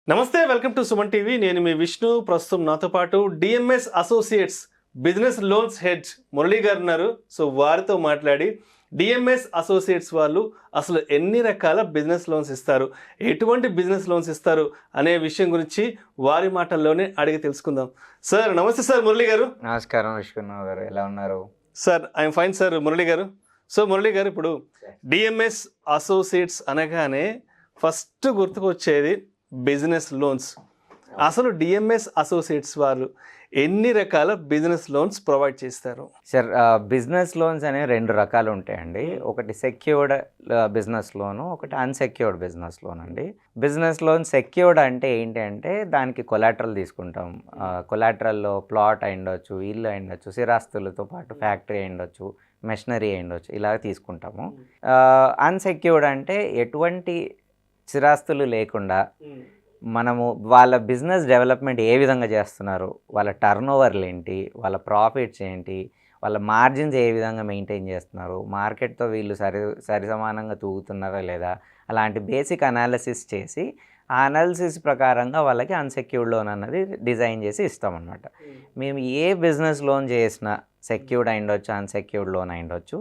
నమస్తే, welcome to Suman TV. నేను మీ విష్ణు. ప్రస్తుతం నాతో పాటు DMs associates business loans head Murali గారు ఉన్నారు. సో వారితో మాట్లాడి డిఎంఎస్ అసోసియేట్స్ వాళ్ళు అసలు ఎన్ని రకాల బిజినెస్ లోన్స్ ఇస్తారు, ఎటువంటి బిజినెస్ లోన్స్ ఇస్తారు అనే విషయం గురించి వారి మాటల్లోనే అడిగి తెలుసుకుందాం. సార్ నమస్తే. సార్ మురళీ గారు. నమస్కారం విష్ణు గారు, ఎలా ఉన్నారు? Sir I'm fine sir. Murali గారు, సో మురళీ గారు, ఇప్పుడు డిఎంఎస్ అసోసియేట్స్ అనగానే ఫస్ట్ గుర్తుకొచ్చేది బిజినెస్ లోన్స్. అసలు డిఎంఎస్ అసోసియేట్స్ వారు ఎన్ని రకాల బిజినెస్ లోన్స్ ప్రొవైడ్ చేస్తారు? సార్, బిజినెస్ లోన్స్ అనేవి రెండు రకాలు ఉంటాయండి. ఒకటి సెక్యూర్డ్ బిజినెస్ లోను, ఒకటి అన్సెక్యూర్డ్ బిజినెస్ లోన్ అండి. బిజినెస్ లోన్ సెక్యూర్డ్ అంటే ఏంటి అంటే దానికి కొలాటరల్ తీసుకుంటాం. కొలాటరల్లో ప్లాట్ అయి ఉండొచ్చు, ఇల్లు అయి ఉండొచ్చు, స్థిరాస్తులతో పాటు ఫ్యాక్టరీ అయి ఉండొచ్చు, మెషినరీ అయి ఉండొచ్చు, ఇలా తీసుకుంటాము. అన్సెక్యూర్డ్ అంటే ఎటువంటి స్థిరాస్తులు లేకుండా మనము వాళ్ళ బిజినెస్ డెవలప్మెంట్ ఏ విధంగా చేస్తున్నారు, వాళ్ళ టర్న్ ఓవర్లు ఏంటి, వాళ్ళ ప్రాఫిట్స్ ఏంటి, వాళ్ళ మార్జిన్స్ ఏ విధంగా మెయింటైన్ చేస్తున్నారు, మార్కెట్తో వీళ్ళు సరిసమానంగా తూగుతున్నారా లేదా, అలాంటి బేసిక్ అనాలిసిస్ చేసి ఆ అనాలిసిస్ ప్రకారంగా వాళ్ళకి అన్సెక్యూర్డ్ లోన్ అన్నది డిజైన్ చేసి ఇస్తామన్నమాట. మేము ఏ బిజినెస్ లోన్ చేసినా సెక్యూర్డ్ అయి ఉండొచ్చు, అన్సెక్యూర్డ్ లోన్ అయి ఉండొచ్చు.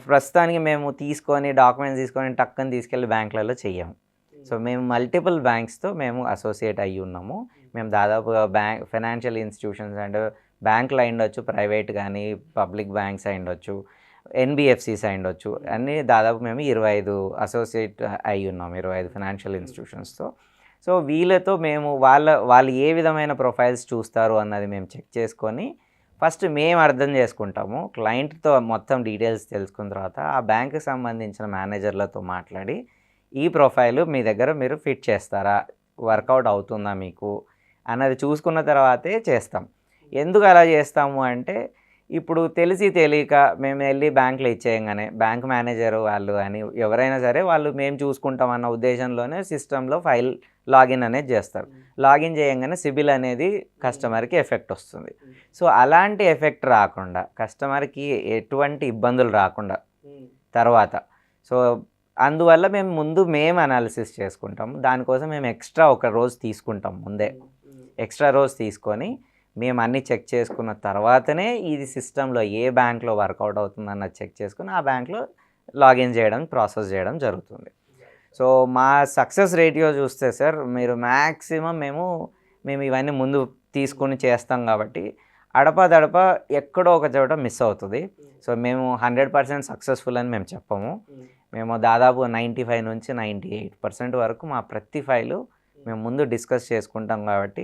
ప్రస్తుతానికి మేము డాక్యుమెంట్స్ తీసుకొని టక్కని తీసుకెళ్ళి బ్యాంకులలో చెయ్యము. సో మేము మల్టిపుల్ బ్యాంక్స్తో మేము అసోసియేట్ అయ్యి ఉన్నాము. మేము దాదాపుగా ఫైనాన్షియల్ ఇన్స్టిట్యూషన్స్ అండ్ బ్యాంకులు అయి ఉండొచ్చు, ప్రైవేట్ కానీ పబ్లిక్ బ్యాంక్స్ అయి ఉండొచ్చు, ఎన్బిఎఫ్సిస్ అయి ఉండొచ్చు, అన్నీ దాదాపు మేము 25 అసోసియేట్ అయ్యి ఉన్నాము, 25 ఫైనాన్షియల్ ఇన్స్టిట్యూషన్స్తో. సో వీళ్ళతో మేము వాళ్ళు ఏ విధమైన ప్రొఫైల్స్ చూస్తారు అన్నది మేము చెక్ చేసుకొని ఫస్ట్ మేము అర్థం చేసుకుంటాము. క్లయింట్తో మొత్తం డీటెయిల్స్ తెలుసుకున్న తర్వాత ఆ బ్యాంకుకి సంబంధించిన మేనేజర్లతో మాట్లాడి ఈ ప్రొఫైలు మీ దగ్గర మీరు ఫిట్ చేస్తారా, వర్కౌట్ అవుతుందా మీకు అన్నది చూసుకున్న తర్వాతే చేస్తాం. ఎందుకు అలా చేస్తాము అంటే ఇప్పుడు తెలిసి తెలియక మేము వెళ్ళి బ్యాంకులో ఇచ్చేయంగానే బ్యాంక్ మేనేజర్ వాళ్ళు అని ఎవరైనా సరే వాళ్ళు మేము చూసుకుంటామన్న ఉద్దేశంలోనే సిస్టంలో ఫైల్ లాగిన్ అనేది చేస్తారు. లాగిన్ చేయంగానే సిబిల్ అనేది కస్టమర్కి ఎఫెక్ట్ వస్తుంది. సో అలాంటి ఎఫెక్ట్ రాకుండా, కస్టమర్కి ఎటువంటి ఇబ్బందులు రాకుండా తర్వాత సో అందువల్ల మేము అనాలిసిస్ చేసుకుంటాం. దానికోసం మేము ఎక్స్ట్రా ఒక రోజు తీసుకుంటాం. ముందే ఎక్స్ట్రా రోజు తీసుకొని మేము అన్నీ చెక్ చేసుకున్న తర్వాతనే ఇది సిస్టంలో ఏ బ్యాంక్లో వర్కౌట్ అవుతుందన్నది చెక్ చేసుకుని ఆ బ్యాంక్లో లాగిన్ చేయడం, ప్రాసెస్ చేయడం జరుగుతుంది. సో మా సక్సెస్ రేటియో చూస్తే సార్, మీరు మ్యాక్సిమం మేము ఇవన్నీ ముందు తీసుకుని చేస్తాం కాబట్టి అడపదడప ఎక్కడో ఒక చోట మిస్ అవుతుంది. సో మేము 100% సక్సెస్ఫుల్ అని మేము చెప్పము. మేము దాదాపు 95 నుంచి 98% వరకు మా ప్రతి ఫైలు మేము ముందు డిస్కస్ చేసుకుంటాం కాబట్టి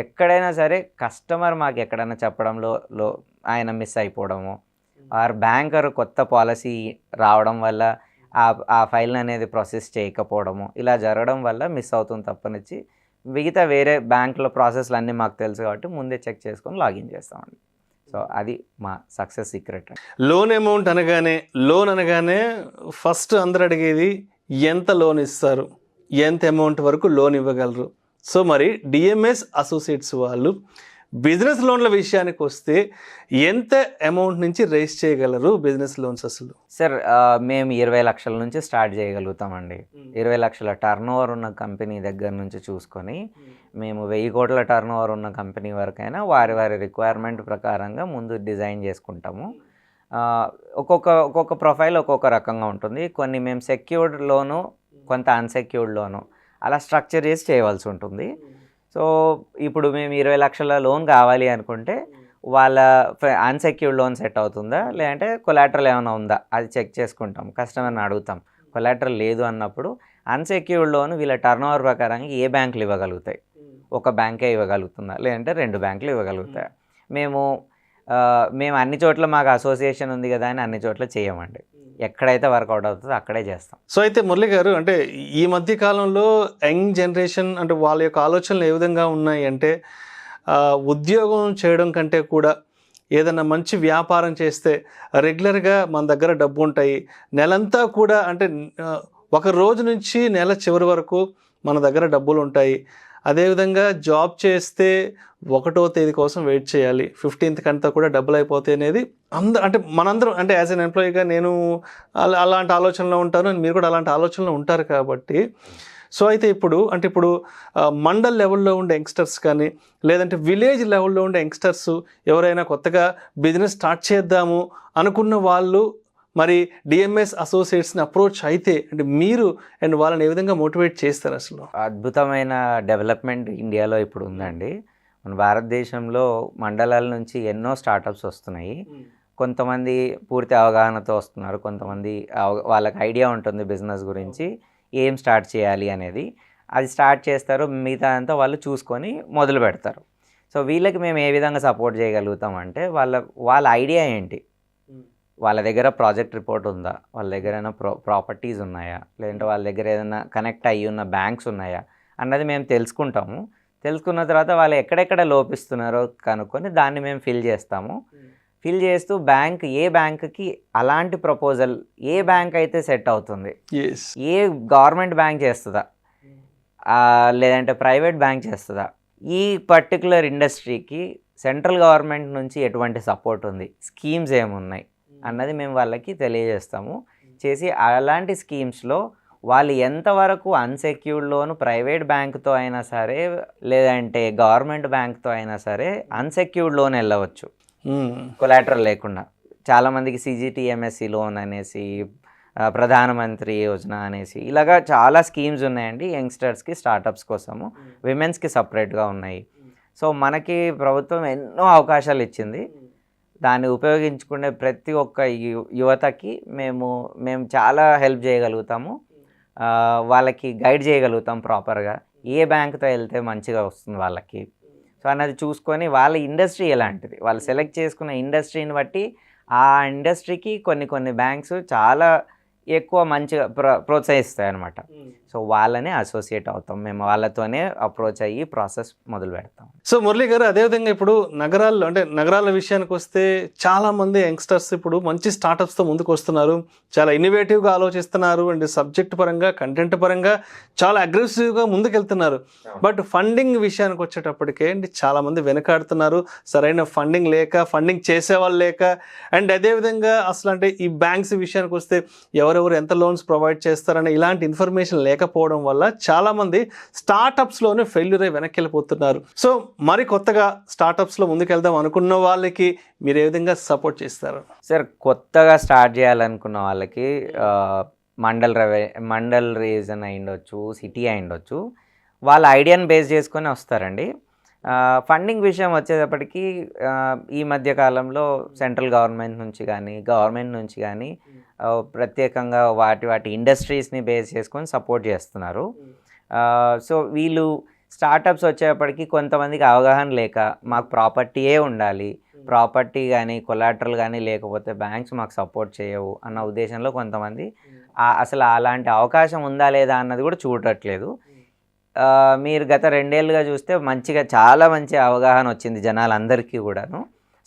ఎక్కడైనా సరే కస్టమర్ మాకు ఎక్కడైనా చెప్పడంలో ఆయన మిస్ అయిపోవడము, ఆర్ బ్యాంకర్ కొత్త పాలసీ రావడం వల్ల ఆ ఫైల్ అనేది ప్రాసెస్ చేయకపోవడము, ఇలా జరగడం వల్ల మిస్ అవుతుంది తప్పనిచ్చి మిగతా వేరే బ్యాంకులో ప్రాసెస్లు అన్నీ మాకు తెలుసు కాబట్టి ముందే చెక్ చేసుకొని లాగిన్ చేస్తామండి. సో అది మా సక్సెస్ సీక్రెట్. లోన్ అమౌంట్ అనగానే ఫస్ట్ అందరు అడిగేది ఎంత లోన్ ఇస్తారు, ఎంత అమౌంట్ వరకు లోన్ ఇవ్వగలరు. సో మరి డిఎంఎస్ అసోసియేట్స్ వాళ్ళు బిజినెస్ లోన్ల విషయానికి వస్తే ఎంత అమౌంట్ నుంచి రేస్ చేయగలరు బిజినెస్ లోన్స్? అసలు సార్, మేము 20 లక్షల నుంచి స్టార్ట్ చేయగలుగుతామండి. 20 లక్షల టర్న్ ఓవర్ ఉన్న కంపెనీ దగ్గర నుంచి చూసుకొని మేము 1000 కోట్ల టర్న్ ఓవర్ ఉన్న కంపెనీ వరకైనా వారి రిక్వైర్మెంట్ ప్రకారంగా ముందు డిజైన్ చేసుకుంటాము. ఒక్కొక్క ప్రొఫైల్ ఒక్కొక్క రకంగా ఉంటుంది. కొన్ని మేము సెక్యూర్డ్ లోను, కొంత అన్సెక్యూర్డ్ లోను అలా స్ట్రక్చర్ చేసి చేయవలసి ఉంటుంది. సో ఇప్పుడు మేము 20 లక్షల లోన్ కావాలి అనుకుంటే వాళ్ళ అన్సెక్యూర్డ్ లోన్ సెట్ అవుతుందా, లేదంటే కొలాటరల్ ఏమైనా ఉందా అది చెక్ చేసుకుంటాం. కస్టమర్ని అడుగుతాం. కొలాటరల్ లేదు అన్నప్పుడు అన్సెక్యూర్డ్ లోన్ వీళ్ళ టర్న్ ఓవర్ ప్రకారంగా ఏ బ్యాంకులు ఇవ్వగలుగుతాయి, ఒక బ్యాంకే ఇవ్వగలుగుతుందా, లేదంటే 2 బ్యాంకులు ఇవ్వగలుగుతాయి. మేము అన్ని చోట్ల మాకు అసోసియేషన్ ఉంది కదా అని అన్ని చోట్ల చేయమండి. ఎక్కడైతే వర్కౌట్ అవుతుందో అక్కడే చేస్తాం. సో అయితే మురళి గారు, అంటే ఈ మధ్య కాలంలో యంగ్ జనరేషన్ అంటే వాళ్ళ యొక్క ఆలోచనలు ఏ విధంగా ఉన్నాయి అంటే ఉద్యోగం చేయడం కంటే కూడా ఏదైనా మంచి వ్యాపారం చేస్తే రెగ్యులర్గా మన దగ్గర డబ్బు ఉంటాయి, నెలంతా కూడా అంటే ఒక రోజు నుంచి నెల చివరి వరకు మన దగ్గర డబ్బులు ఉంటాయి. అదేవిధంగా జాబ్ చేస్తే 1వ తేదీ కోసం వెయిట్ చేయాలి, 15th కంతా కూడా డబ్బులు అయిపోతాయి అనేది అంటే మనందరం అంటే యాజ్ అన్ ఎంప్లాయీగా నేను అలాంటి ఆలోచనలో ఉంటాను, మీరు కూడా అలాంటి ఆలోచనలో ఉంటారు కాబట్టి సో అయితే ఇప్పుడు మండల్ లెవెల్లో ఉండే యంగ్స్టర్స్ కానీ లేదంటే విలేజ్ లెవెల్లో ఉండే యంగ్స్టర్స్ ఎవరైనా కొత్తగా బిజినెస్ స్టార్ట్ చేద్దాము అనుకున్న వాళ్ళు మరి డిఎంఎస్ అసోసియేట్స్ని అప్రోచ్ అయితే అంటే మీరు అండ్ వాళ్ళని ఏ విధంగా మోటివేట్ చేస్తారు అసలు? అద్భుతమైన డెవలప్మెంట్ ఇండియాలో ఇప్పుడు ఉందండి. మన భారతదేశంలో మండలాల నుంచి ఎన్నో స్టార్టప్స్ వస్తున్నాయి. కొంతమంది పూర్తి అవగాహనతో వస్తున్నారు, కొంతమంది వాళ్ళకి ఐడియా ఉంటుంది బిజినెస్ గురించి ఏం స్టార్ట్ చేయాలి అనేది. అది స్టార్ట్ చేస్తారు, మిగతా అంతా వాళ్ళు చూసుకొని మొదలు పెడతారు. సో వీళ్ళకి మేము ఏ విధంగా సపోర్ట్ చేయగలుగుతామంటే వాళ్ళ ఐడియా ఏంటి, వాళ్ళ దగ్గర ప్రాజెక్ట్ రిపోర్ట్ ఉందా, వాళ్ళ దగ్గర ఏమైనా ప్రాపర్టీస్ ఉన్నాయా, లేదంటే వాళ్ళ దగ్గర ఏదైనా కనెక్ట్ అయ్యి ఉన్న బ్యాంక్స్ ఉన్నాయా అన్నది మేము తెలుసుకుంటాము. తెలుసుకున్న తర్వాత వాళ్ళు ఎక్కడెక్కడ లోపిస్తున్నారో కనుక్కొని దాన్ని మేము ఫిల్ చేస్తాము. ఫిల్ చేస్తూ ఏ బ్యాంక్కి అలాంటి ప్రపోజల్, ఏ బ్యాంక్ అయితే సెట్ అవుతుంది, ఏ గవర్నమెంట్ బ్యాంక్ చేస్తుందా లేదంటే ప్రైవేట్ బ్యాంక్ చేస్తుందా, ఈ పర్టికులర్ ఇండస్ట్రీకి సెంట్రల్ గవర్నమెంట్ నుంచి ఎటువంటి సపోర్ట్ ఉంది, స్కీమ్స్ ఏమున్నాయి అన్నది మేము వాళ్ళకి తెలియజేస్తాము. చేసి అలాంటి స్కీమ్స్లో వాళ్ళు ఎంతవరకు అన్సెక్యూర్డ్ లోన్ ప్రైవేట్ బ్యాంక్తో అయినా సరే లేదంటే గవర్నమెంట్ బ్యాంక్తో అయినా సరే అన్సెక్యూర్డ్ లోన్ వెళ్ళవచ్చు కొలాటరల్ లేకుండా. చాలామందికి సిజిటిఎంఎస్సి లోన్ అనేసి, ప్రధానమంత్రి యోజన అనేసి ఇలాగా చాలా స్కీమ్స్ ఉన్నాయండి యంగ్స్టర్స్కి, స్టార్టప్స్ కోసము. విమెన్స్కి సపరేట్గా ఉన్నాయి. సో మనకి ప్రభుత్వం ఎన్నో అవకాశాలు ఇచ్చింది. దాన్ని ఉపయోగించుకునే ప్రతి ఒక్క యువతకి మేము చాలా హెల్ప్ చేయగలుగుతాము, వాళ్ళకి గైడ్ చేయగలుగుతాం ప్రాపర్గా ఏ బ్యాంక్తో వెళ్తే మంచిగా వస్తుంది వాళ్ళకి. సో అన్నది చూసుకొని వాళ్ళ ఇండస్ట్రీ ఎలాంటిది, వాళ్ళు సెలెక్ట్ చేసుకున్న ఇండస్ట్రీని బట్టి ఆ ఇండస్ట్రీకి కొన్ని బ్యాంక్స్ చాలా ఎక్కువ మంచిగా ప్రోత్సహిస్తాయి అన్నమాట. సో వాళ్ళనే అసోసియేట్ అవుతాం మేము, వాళ్ళతోనే అప్రోచ్ అయ్యి ప్రాసెస్ మొదలు పెడతాం. సో మురళి గారు, అదేవిధంగా ఇప్పుడు నగరాల విషయానికి వస్తే చాలామంది యంగ్స్టర్స్ ఇప్పుడు మంచి స్టార్టప్స్తో ముందుకు వస్తున్నారు, చాలా ఇన్నోవేటివ్గా ఆలోచిస్తున్నారు అండ్ సబ్జెక్ట్ పరంగా, కంటెంట్ పరంగా చాలా అగ్రెసివ్గా ముందుకెళ్తున్నారు. బట్ ఫండింగ్ విషయానికి వచ్చేటప్పటికే చాలామంది వెనకాడుతున్నారు, సరైన ఫండింగ్ లేక, ఫండింగ్ చేసేవాళ్ళు లేక. అండ్ అదేవిధంగా అసలు అంటే ఈ బ్యాంక్స్ విషయానికి వస్తే ఎవరెవరు ఎంత లోన్స్ ప్రొవైడ్ చేస్తారనే ఇలాంటి ఇన్ఫర్మేషన్ లేకపోవడం వల్ల చాలామంది స్టార్టప్స్లోనే ఫెయిల్యూర్ అయి వెనక్కి వెళ్ళిపోతున్నారు. సో మరి కొత్తగా స్టార్టప్స్లో ముందుకెళ్దాం అనుకున్న వాళ్ళకి మీరు ఏ విధంగా సపోర్ట్ చేస్తారు సార్? కొత్తగా స్టార్ట్ చేయాలనుకున్న వాళ్ళకి మండల్ రీజన్ అయ్యుండొచ్చు, సిటీ అయ్యుండొచ్చు, వాళ్ళ ఐడియాని బేస్ చేసుకొని వస్తారండి. ఫండింగ్ విషయం వచ్చేటప్పటికి ఈ మధ్య కాలంలో సెంట్రల్ గవర్నమెంట్ నుంచి కానీ ప్రత్యేకంగా వాటి ఇండస్ట్రీస్ని బేస్ చేసుకొని సపోర్ట్ చేస్తున్నారు. సో వీళ్ళు స్టార్టప్స్ వచ్చేటప్పటికి కొంతమందికి అవగాహన లేక మాకు ప్రాపర్టీయే ఉండాలి, ప్రాపర్టీ కానీ కొలాటరల్ కానీ లేకపోతే బ్యాంక్స్ మాకు సపోర్ట్ చేయవు అన్న ఉద్దేశంలో కొంతమంది అసలు అలాంటి అవకాశం ఉందా లేదా అన్నది కూడా చూడట్లేదు. మీరు గత 2 ఏళ్ళుగా చూస్తే చాలా మంచి అవగాహన వచ్చింది జనాలందరికీ కూడాను.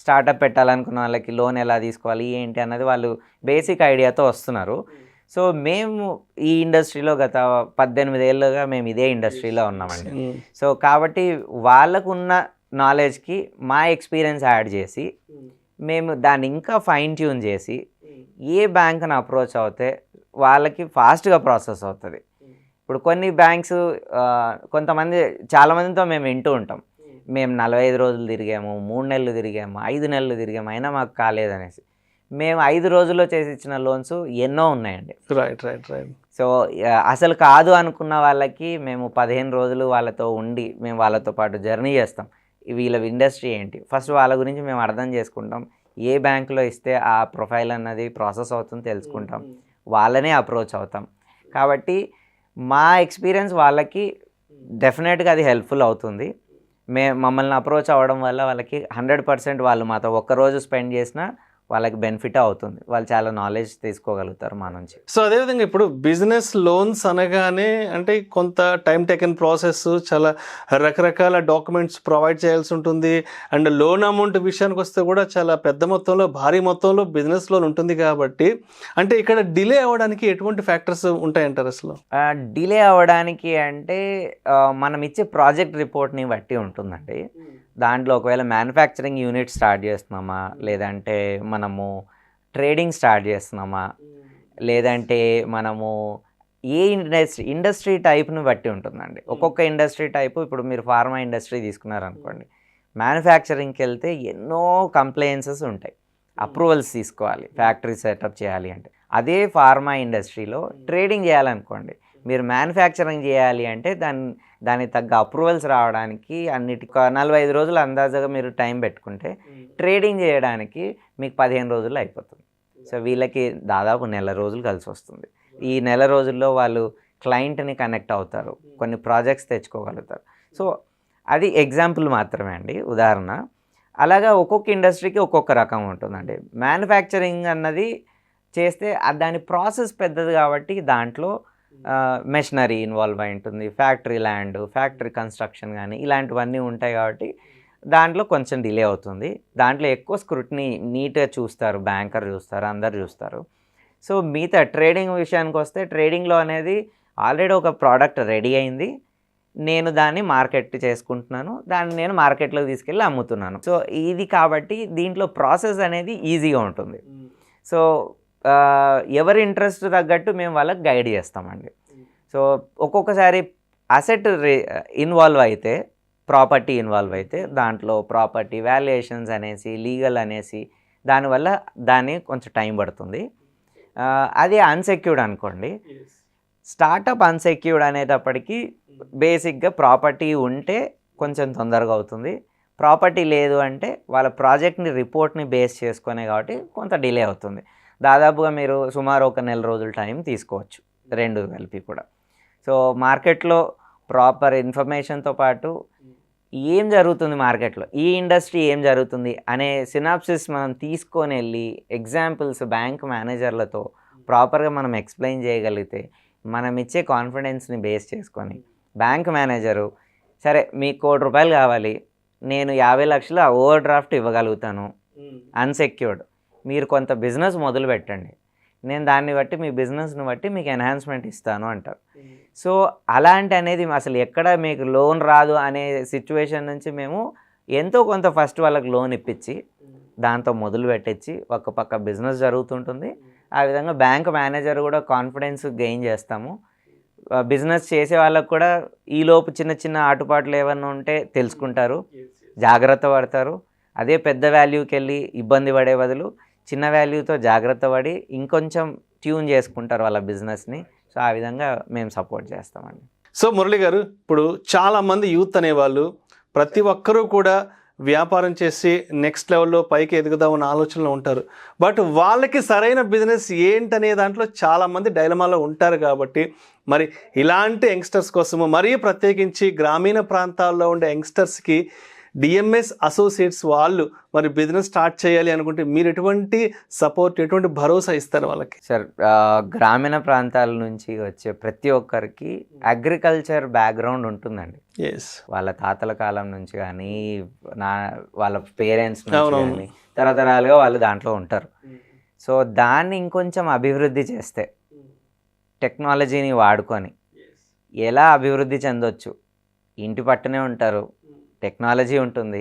స్టార్టప్ పెట్టాలనుకున్న వాళ్ళకి లోన్ ఎలా తీసుకోవాలి ఏంటి అన్నది వాళ్ళు బేసిక్ ఐడియాతో వస్తున్నారు. సో మేము ఈ ఇండస్ట్రీలో గత 18 ఏళ్ళుగా మేము ఇదే ఇండస్ట్రీలో ఉన్నామండి. సో కాబట్టి వాళ్ళకున్న నాలెడ్జ్కి మా ఎక్స్పీరియన్స్ యాడ్ చేసి మేము దాన్ని ఇంకా ఫైన్ ట్యూన్ చేసి ఏ బ్యాంక్ని అప్రోచ్ అవుతే వాళ్ళకి ఫాస్ట్గా ప్రాసెస్ అవుతుంది. ఇప్పుడు కొన్ని బ్యాంక్స్ చాలామందితో మేము వింటూ ఉంటాం, మేము 45 రోజులు తిరిగాము, 3 నెలలు తిరిగాము, 5 నెలలు తిరిగాము, అయినా మాకు కాలేదనేసి. మేము 5 రోజుల్లో చేసి ఇచ్చిన లోన్స్ ఎన్నో ఉన్నాయండి. రైట్. సో అసలు కాదు అనుకున్న వాళ్ళకి మేము 15 రోజులు వాళ్ళతో ఉండి మేము వాళ్ళతో పాటు జర్నీ చేస్తాం. వీళ్ళ ఇండస్ట్రీ ఏంటి ఫస్ట్ వాళ్ళ గురించి మేము అర్థం చేసుకుంటాం, ఏ బ్యాంకులో ఇస్తే ఆ ప్రొఫైల్ అన్నది ప్రాసెస్ అవుతుంది తెలుసుకుంటాం, వాళ్ళనే అప్రోచ్ అవుతాం. కాబట్టి మా ఎక్స్పీరియన్స్ వాళ్ళకి డెఫినెట్గా అది హెల్ప్ఫుల్ అవుతుంది. మమ్మల్ని అప్రోచ్ అవ్వడం వల్ల వాళ్ళకి 100% వాళ్ళు మాతో ఒక్కరోజు స్పెండ్ చేసినా వాళ్ళకి బెనిఫిట్ అవుతుంది, వాళ్ళు చాలా నాలెడ్జ్ తీసుకోగలుగుతారు మా నుంచి. సో అదేవిధంగా ఇప్పుడు బిజినెస్ లోన్స్ అనగానే అంటే కొంత టైం టేకెన్ ప్రాసెస్, చాలా రకరకాల డాక్యుమెంట్స్ ప్రొవైడ్ చేయాల్సి ఉంటుంది. అండ్ లోన్ అమౌంట్ విషయానికి వస్తే కూడా చాలా పెద్ద మొత్తంలో, భారీ మొత్తంలో బిజినెస్ లోన్ ఉంటుంది. కాబట్టి అంటే ఇక్కడ డిలే అవ్వడానికి ఎటువంటి ఫ్యాక్టర్స్ ఉంటాయంటారు అసలు? డిలే అవ్వడానికి అంటే మనం ఇచ్చే ప్రాజెక్ట్ రిపోర్ట్ని బట్టి ఉంటుందండి. దాంట్లో ఒకవేళ మ్యానుఫ్యాక్చరింగ్ యూనిట్ స్టార్ట్ చేస్తున్నామా, లేదంటే మనము ట్రేడింగ్ స్టార్ట్ చేస్తున్నామా, లేదంటే మనము ఏ ఇండస్ట్రీ టైప్ని బట్టి ఉంటుందండి. ఒక్కొక్క ఇండస్ట్రీ టైపు, ఇప్పుడు మీరు ఫార్మా ఇండస్ట్రీ తీసుకున్నారనుకోండి, మ్యానుఫ్యాక్చరింగ్కి వెళ్తే ఎన్నో కంప్లైన్సెస్ ఉంటాయి, అప్రూవల్స్ తీసుకోవాలి, ఫ్యాక్టరీ సెటప్ చేయాలి అంటే. అదే ఫార్మా ఇండస్ట్రీలో ట్రేడింగ్ చేయాలనుకోండి, మీరు మ్యానుఫ్యాక్చరింగ్ చేయాలి అంటే దానికి తగ్గ అప్రూవల్స్ రావడానికి అన్నిటికీ 45 రోజులు అందాజగా మీరు టైం పెట్టుకుంటే, ట్రేడింగ్ చేయడానికి మీకు 15 రోజుల్లో అయిపోతుంది. సో వీళ్ళకి దాదాపు నెల రోజులు కలిసి వస్తుంది. ఈ నెల రోజుల్లో వాళ్ళు క్లయింట్ని కనెక్ట్ అవుతారు, కొన్ని ప్రాజెక్ట్స్ తెచ్చుకోగలుగుతారు. సో అది ఎగ్జాంపుల్ మాత్రమే అండి, ఉదాహరణ. అలాగా ఒక్కొక్క ఇండస్ట్రీకి ఒక్కొక్క రకం ఉంటుందండి. మ్యానుఫ్యాక్చరింగ్ అన్నది చేస్తే దాని ప్రాసెస్ పెద్దది కాబట్టి దాంట్లో మెషినరీ ఇన్వాల్వ్ అయి ఉంటుంది, ఫ్యాక్టరీ ల్యాండ్, ఫ్యాక్టరీ కన్స్ట్రక్షన్ కానీ ఇలాంటివన్నీ ఉంటాయి కాబట్టి దాంట్లో కొంచెం డిలే అవుతుంది. దాంట్లో ఎక్కువ స్క్రూటినీ, నీట్గా చూస్తారు, బ్యాంకర్ చూస్తారు, అందరు చూస్తారు. సో మిగతా ట్రేడింగ్ విషయానికి వస్తే, ట్రేడింగ్లో అనేది ఆల్రెడీ ఒక ప్రోడక్ట్ రెడీ అయింది, నేను దాన్ని మార్కెట్ చేసుకుంటున్నాను, దాన్ని నేను మార్కెట్లోకి తీసుకెళ్ళి అమ్ముతున్నాను. సో ఇది కాబట్టి దీంట్లో ప్రాసెస్ అనేది ఈజీగా ఉంటుంది. సో ఎవరి ఇంట్రెస్ట్ తగ్గట్టు మేము వాళ్ళకి గైడ్ చేస్తామండి. సో ఒక్కొక్కసారి అసెట్ ఇన్వాల్వ్ అయితే, ప్రాపర్టీ ఇన్వాల్వ్ అయితే, దాంట్లో ప్రాపర్టీ వాల్యుయేషన్స్ అనేసి, లీగల్ అనేసి, దానివల్ల దాన్ని కొంచెం టైం పడుతుంది. అది అన్సెక్యూర్డ్ అనుకోండి, స్టార్టప్ అన్సెక్యూర్డ్ అనేటప్పటికీ బేసిక్గా ప్రాపర్టీ ఉంటే కొంచెం తొందరగా అవుతుంది, ప్రాపర్టీ లేదు అంటే వాళ్ళ ప్రాజెక్ట్ని రిపోర్ట్ని బేస్ చేసుకునే కాబట్టి కొంత డిలే అవుతుంది. దాదాపుగా మీరు సుమారు ఒక నెల రోజుల టైం తీసుకోవచ్చు, రెండు కలిపి కూడా. సో మార్కెట్లో ప్రాపర్ ఇన్ఫర్మేషన్తో పాటు ఏం జరుగుతుంది మార్కెట్లో, ఈ ఇండస్ట్రీ ఏం జరుగుతుంది అనే సినాప్సిస్ మనం తీసుకొని వెళ్ళి ఎగ్జాంపుల్స్ బ్యాంక్ మేనేజర్లతో ప్రాపర్గా మనం ఎక్స్ప్లెయిన్ చేయగలిగితే, మనం ఇచ్చే కాన్ఫిడెన్స్ని బేస్ చేసుకొని బ్యాంక్ మేనేజరు, సరే మీకు ₹1,00,000 కావాలి, నేను 50 లక్షలు ఓవర్ డ్రాఫ్ట్ ఇవ్వగలుగుతాను అన్సెక్యూర్డ్, మీరు కొంత బిజినెస్ మొదలు పెట్టండి, నేను దాన్ని బట్టి మీ బిజినెస్ని బట్టి మీకు ఎన్హాన్స్మెంట్ ఇస్తాను అంటారు. సో అలాంటి అనేది అసలు ఎక్కడ మీకు లోన్ రాదు అనే సిచ్యువేషన్ నుంచి మేము ఎంతో కొంత ఫస్ట్ వాళ్ళకి లోన్ ఇప్పించి దాంతో మొదలు పెట్టించి ఒక పక్క బిజినెస్ జరుగుతుంటుంది. ఆ విధంగా బ్యాంక్ మేనేజర్ కూడా కాన్ఫిడెన్స్ గెయిన్ చేస్తాము. బిజినెస్ చేసే వాళ్ళకు కూడా ఈలోపు చిన్న చిన్న ఆటుపాట్లు ఏమన్నా ఉంటే తెలుసుకుంటారు, జాగ్రత్త పడతారు. అదే పెద్ద వాల్యూకి వెళ్ళి ఇబ్బంది పడే బదులు చిన్న వాల్యూతో జాగ్రత్త పడి ఇంకొంచెం ట్యూన్ చేసుకుంటారు వాళ్ళ బిజినెస్ని. సో ఆ విధంగా మేము సపోర్ట్ చేస్తామండి. సో మురళి గారు, ఇప్పుడు చాలామంది యూత్ అనేవాళ్ళు ప్రతి ఒక్కరూ కూడా వ్యాపారం చేసి నెక్స్ట్ లెవెల్లో పైకి ఎదుగుదామన్న ఆలోచనలో ఉంటారు. బట్ వాళ్ళకి సరైన బిజినెస్ ఏంటనే దాంట్లో చాలామంది డైలమాలో ఉంటారు. కాబట్టి మరి ఇలాంటి యంగ్స్టర్స్ కోసము, మరీ ప్రత్యేకించి గ్రామీణ ప్రాంతాల్లో ఉండే యంగ్స్టర్స్కి డిఎంఎస్ అసోసియేట్స్ వాళ్ళు మరి బిజినెస్ స్టార్ట్ చేయాలి అనుకుంటే మీరు ఎటువంటి సపోర్ట్, ఎటువంటి భరోసా ఇస్తారు వాళ్ళకి? సార్, గ్రామీణ ప్రాంతాల నుంచి వచ్చే ప్రతి ఒక్కరికి అగ్రికల్చర్ బ్యాక్గ్రౌండ్ ఉంటుందండి. వాళ్ళ తాతల కాలం నుంచి కానీ, వాళ్ళ పేరెంట్స్ నుంచి కానీ తరతరాలుగా వాళ్ళు దాంట్లో ఉంటారు. సో దాన్ని ఇంకొంచెం అభివృద్ధి చేస్తే, టెక్నాలజీని వాడుకొని ఎలా అభివృద్ధి చెందొచ్చు, ఇంటి పట్టునే ఉంటారు, టెక్నాలజీ ఉంటుంది,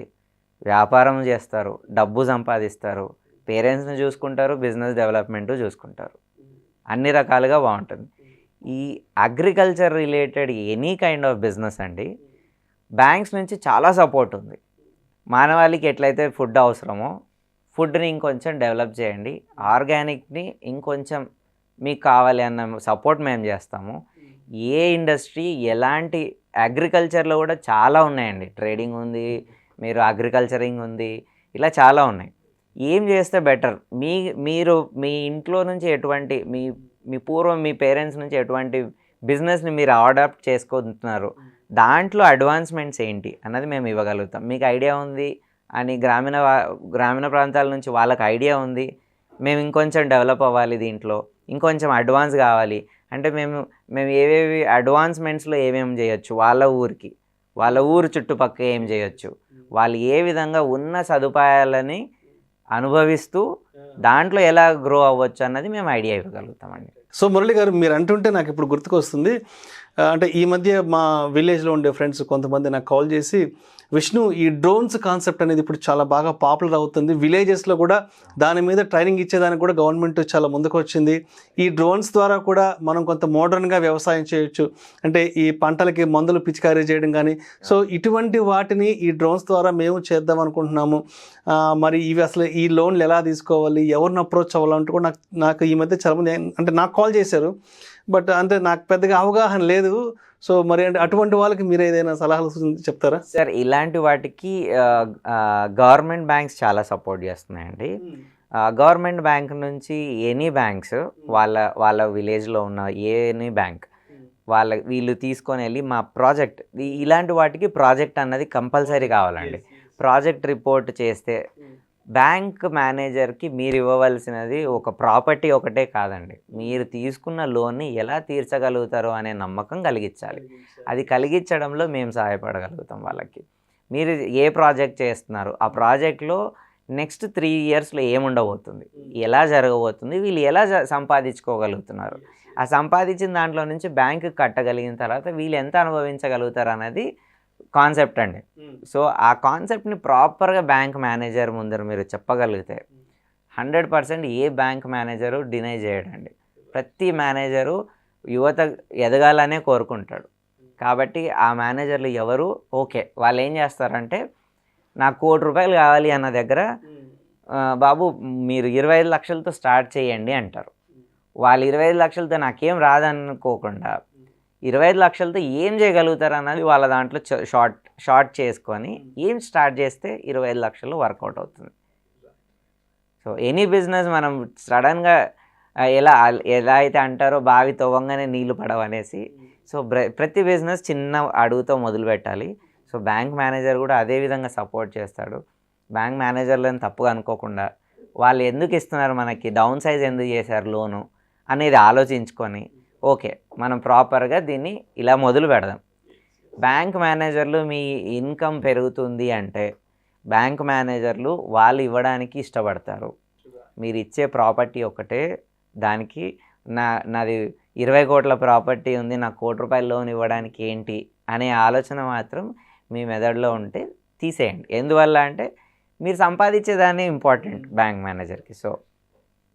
వ్యాపారం చేస్తారు, డబ్బు సంపాదిస్తారు, పేరెంట్స్ని చూసుకుంటారు, బిజినెస్ డెవలప్మెంట్ చూసుకుంటారు, అన్ని రకాలుగా బాగుంటుంది. ఈ agriculture related any kind of business అండి, బ్యాంక్స్ నుంచి చాలా సపోర్ట్ ఉంది. మానవాళికి ఎట్లయితే ఫుడ్ అవసరమో, ఫుడ్ని ఇంకొంచెం డెవలప్ చేయండి, ఆర్గానిక్ని ఇంకొంచెం మీకు కావాలి అన్న సపోర్ట్ మేము చేస్తాము. ఏ ఇండస్ట్రీ ఎలాంటి, అగ్రికల్చర్లో కూడా చాలా ఉన్నాయండి, ట్రేడింగ్ ఉంది, మీరు అగ్రికల్చరింగ్ ఉంది, ఇలా చాలా ఉన్నాయి. ఏం చేస్తే బెటర్, మీరు మీ ఇంట్లో నుంచి ఎటువంటి, మీ పూర్వం మీ పేరెంట్స్ నుంచి ఎటువంటి బిజినెస్ని మీరు అడాప్ట్ చేసుకుంటున్నారు, దాంట్లో అడ్వాన్స్మెంట్స్ ఏంటి అన్నది మేము ఇవ్వగలుగుతాం. మీకు ఐడియా ఉంది అని గ్రామీణ ప్రాంతాల నుంచి వాళ్ళకి ఐడియా ఉంది, మేము ఇంకొంచెం డెవలప్ అవ్వాలి, దీంట్లో ఇంకొంచెం అడ్వాన్స్ కావాలి అంటే మేము ఏవేవి అడ్వాన్స్మెంట్స్లో ఏమేమి చేయొచ్చు, వాళ్ళ ఊరు చుట్టుపక్కల ఏం చేయొచ్చు, వాళ్ళు ఏ విధంగా ఉన్న సదుపాయాలని అనుభవిస్తూ దాంట్లో ఎలా గ్రో అవ్వచ్చు అన్నది మేము ఐడియా ఇవ్వగలుగుతామండి. సో మురళి గారు, మీరు అంటుంటే నాకు ఇప్పుడు గుర్తుకొస్తుంది, అంటే ఈ మధ్య మా విలేజ్లో ఉండే ఫ్రెండ్స్ కొంతమంది నాకు కాల్ చేసి, విష్ణు ఈ డ్రోన్స్ కాన్సెప్ట్ అనేది ఇప్పుడు చాలా బాగా పాపులర్ అవుతుంది, విలేజెస్లో కూడా దాని మీద ట్రైనింగ్ ఇచ్చేదానికి కూడా గవర్నమెంట్ చాలా ముందుకు వచ్చింది, ఈ డ్రోన్స్ ద్వారా కూడా మనం కొంత మోడర్న్గా వ్యవసాయం చేయొచ్చు, అంటే ఈ పంటలకి మందులు పిచికారీ చేయడం కానీ, సో ఇటువంటి వాటిని ఈ డ్రోన్స్ ద్వారా మేము చేద్దాం అనుకుంటున్నాము. మరి ఇవి అసలు ఈ లోన్లు ఎలా తీసుకోవాలి, ఎవరిని అప్రోచ్ అవ్వాలంటే కూడా నాకు ఈ మధ్య చాలామంది అంటే నాకు కాల్ చేశారు, బట్ అంటే నాకు పెద్దగా అవగాహన లేదు. సో మరి అంటే అటువంటి వాళ్ళకి మీరు ఏదైనా సలహాలు చెప్తారా సార్? ఇలాంటి వాటికి గవర్నమెంట్ బ్యాంక్స్ చాలా సపోర్ట్ చేస్తున్నాయండి. గవర్నమెంట్ బ్యాంక్ నుంచి ఎనీ బ్యాంక్స్ వాళ్ళ విలేజ్లో ఉన్న ఎనీ బ్యాంక్ వీళ్ళు తీసుకొని వెళ్ళి మా ప్రాజెక్ట్, ఇలాంటి వాటికి ప్రాజెక్ట్ అన్నది కంపల్సరీ కావాలండి. ప్రాజెక్ట్ రిపోర్ట్ చేస్తే బ్యాంక్ మేనేజర్కి మీరు ఇవ్వవలసినది ఒక ప్రాపర్టీ ఒకటే కాదండి, మీరు తీసుకున్న లోన్ని ఎలా తీర్చగలుగుతారో అనే నమ్మకం కలిగించాలి. అది కలిగించడంలో మేము సహాయపడగలుగుతాం వాళ్ళకి. మీరు ఏ ప్రాజెక్ట్ చేస్తున్నారు, ఆ ప్రాజెక్ట్లో నెక్స్ట్ 3 ఇయర్స్లో ఏముండబోతుంది, ఎలా జరగబోతుంది, వీళ్ళు ఎలా సంపాదించుకోగలుగుతున్నారు, ఆ సంపాదించిన దాంట్లో నుంచి బ్యాంకు కట్టగలిగిన తర్వాత వీళ్ళు ఎంత అనుభవించగలుగుతారు అన్నది కాన్సెప్ట్ అండి. సో ఆ కాన్సెప్ట్ని ప్రాపర్గా బ్యాంక్ మేనేజర్ ముందర మీరు చెప్పగలిగితే 100% ఏ బ్యాంక్ మేనేజరు డినై చేయడండి. ప్రతి మేనేజరు యువత ఎదగాలనే కోరుకుంటాడు. కాబట్టి ఆ మేనేజర్లు ఎవరు ఓకే, వాళ్ళు ఏం చేస్తారంటే నాకు ₹1 కోటి కావాలి అన్న దగ్గర బాబు మీరు 25 లక్షలతో స్టార్ట్ చేయండి అంటారు. వాళ్ళు 25 లక్షలతో నాకేం రాదనుకోకుండా 25 లక్షలతో ఏం చేయగలుగుతారు అన్నది వాళ్ళ దాంట్లో షార్ట్ చేసుకొని ఏం స్టార్ట్ చేస్తే 25 లక్షలు వర్కౌట్ అవుతుంది. సో ఎనీ బిజినెస్ మనం సడన్గా ఎలా అయితే అంటారో బావి తవ్వంగానే నీళ్లు పడవనేసి, సో ప్రతి బిజినెస్ చిన్న అడుగుతో మొదలు పెట్టాలి. సో బ్యాంక్ మేనేజర్ కూడా అదే విధంగా సపోర్ట్ చేస్తాడు. బ్యాంక్ మేనేజర్లను తప్పుగా అనుకోకుండా వాళ్ళు ఎందుకు ఇస్తున్నారు, మనకి డౌన్ సైజ్ ఎందుకు చేశారు లోను అనేది ఆలోచించుకొని ఓకే మనం ప్రాపర్గా దీన్ని ఇలా మొదలు పెడదాం. బ్యాంక్ మేనేజర్లు మీ ఇన్కమ్ పెరుగుతుంది అంటే బ్యాంక్ మేనేజర్లు వాళ్ళు ఇవ్వడానికి ఇష్టపడతారు. మీరు ఇచ్చే ప్రాపర్టీ ఒకటే, దానికి నాది 20 కోట్ల ప్రాపర్టీ ఉంది, నాకు ₹1 కోటి లోన్ ఇవ్వడానికి ఏంటి అనే ఆలోచన మాత్రం మీ మెదడులో ఉంటే తీసేయండి. ఎందువల్ల అంటే మీరు సంపాదించేదాన్ని ఇంపార్టెంట్ బ్యాంక్ మేనేజర్కి. సో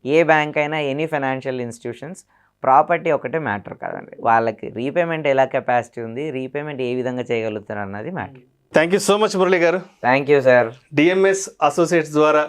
ఏ బ్యాంక్ అయినా ఎనీ ఫైనాన్షియల్ ఇన్స్టిట్యూషన్స్ ప్రాపర్టీ ఒకటే మ్యాటర్ కాదండి, వాళ్ళకి రీపేమెంట్ ఎలా కెపాసిటీ ఉంది, రీపేమెంట్ ఏ విధంగా చేయగలుగుతారు అన్నది matter. Thank you so much Murali గారు. Thank you sir. DMS associates ద్వారా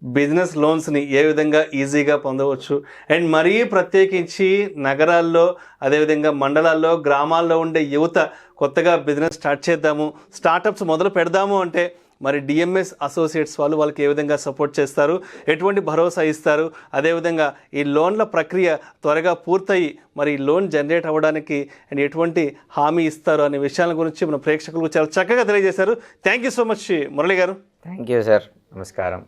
బిజినెస్ లోన్స్ని ఏ విధంగా ఈజీగా పొందవచ్చు, అండ్ మరీ ప్రత్యేకించి నగరాల్లో అదేవిధంగా మండలాల్లో గ్రామాల్లో ఉండే యువత కొత్తగా బిజినెస్ స్టార్ట్ చేద్దాము, స్టార్టప్స్ మొదలు పెడదాము అంటే మరి డిఎంఎస్ అసోసియేట్స్ వాళ్ళకి ఏ విధంగా సపోర్ట్ చేస్తారు, ఎటువంటి భరోసా ఇస్తారు, అదేవిధంగా ఈ లోన్ల ప్రక్రియ త్వరగా పూర్తయి మరి లోన్ జనరేట్ అవ్వడానికి అండ్ ఎటువంటి హామీ ఇస్తారు అనే విషయాల గురించి మన ప్రేక్షకులకు చాలా చక్కగా తెలియజేశారు. Thank you so much Murali గారు. Thank you sir. నమస్కారం.